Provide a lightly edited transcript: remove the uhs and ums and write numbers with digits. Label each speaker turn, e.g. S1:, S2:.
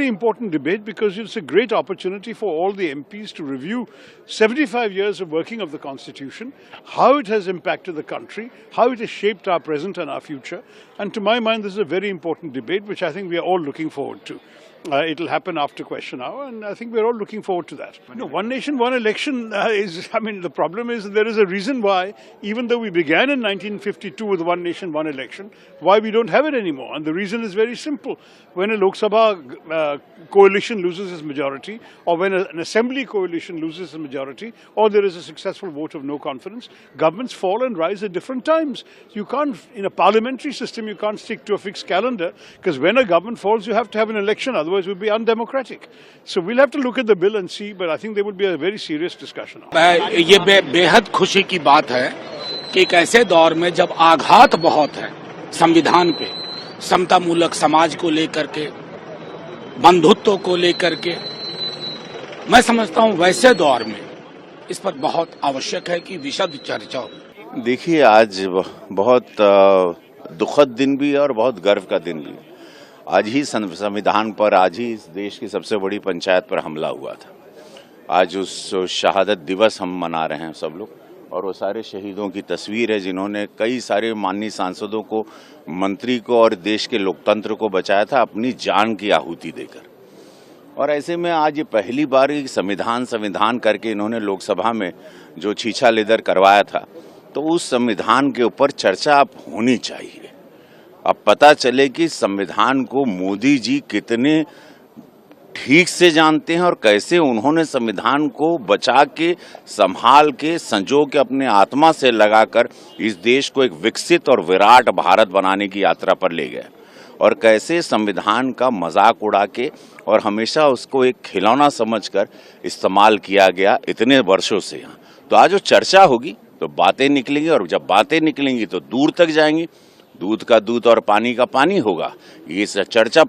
S1: very important debate because it's a great opportunity for all the MPs to review 75 years of working of the Constitution, how it has impacted the country, how it has shaped our present and our future. And to my mind, this is a very important debate, which I think we are all looking forward to. It'll happen after question hour, and I think we're all looking forward to that. No, one nation, one election the problem is there is a reason why, even though we began in 1952 with one nation, one election, why we don't have it anymore. And the reason is very simple. When a Lok Sabha coalition loses its majority, or when an assembly coalition loses its majority, or there is a successful vote of no confidence, governments fall and rise at different times. You can't, in a parliamentary system, you can't stick to a fixed calendar, because when a government falls, you have to have an election, otherwise it would be undemocratic. So we'll have to look at the bill and see, but I think there would be a very serious discussion.
S2: ये बेहद खुशी की बात है कि एक ऐसे दौर में जब आघात बहुत है संविधान पे, समतामूलक समाज को लेकर के, बंधुत्व को लेकर के, मैं समझता हूं वैसे दौर में इस पर बहुत आवश्यक है कि विशद चर्चा हो।
S3: देखिए, आज बहुत दुखद दिन भी है और बहुत गर्व का दिन भी। आज ही संविधान पर, आज ही इस देश की सबसे बड़ी पंचायत पर हमला हुआ था। आज उस शहादत दिवस हम मना रहे हैं सब लोग, और वो सारे शहीदों की तस्वीर है जिन्होंने कई सारे माननीय सांसदों को, मंत्री को और देश के लोकतंत्र को बचाया था अपनी जान की आहुति देकर। और ऐसे में आज ये पहली बार संविधान करके इन्होंने लोकसभा में जो छीछा लेदर करवाया था, तो उस संविधान के ऊपर चर्चा अब होनी चाहिए। अब पता चले कि संविधान को मोदी जी कितने ठीक से जानते हैं और कैसे उन्होंने संविधान को बचा के, संभाल के, संजो के अपने आत्मा से लगाकर इस देश को एक विकसित और विराट भारत बनाने की यात्रा पर ले गए, और कैसे संविधान का मजाक उड़ा के और हमेशा उसको एक खिलौना समझकर इस्तेमाल किया गया इतने वर्षों से। यहाँ तो आज जो चर्चा होगी तो बातें निकलेंगी, और जब बातें निकलेंगी तो दूर तक जाएंगी। दूध का दूध और पानी का पानी होगा, ये चर्चा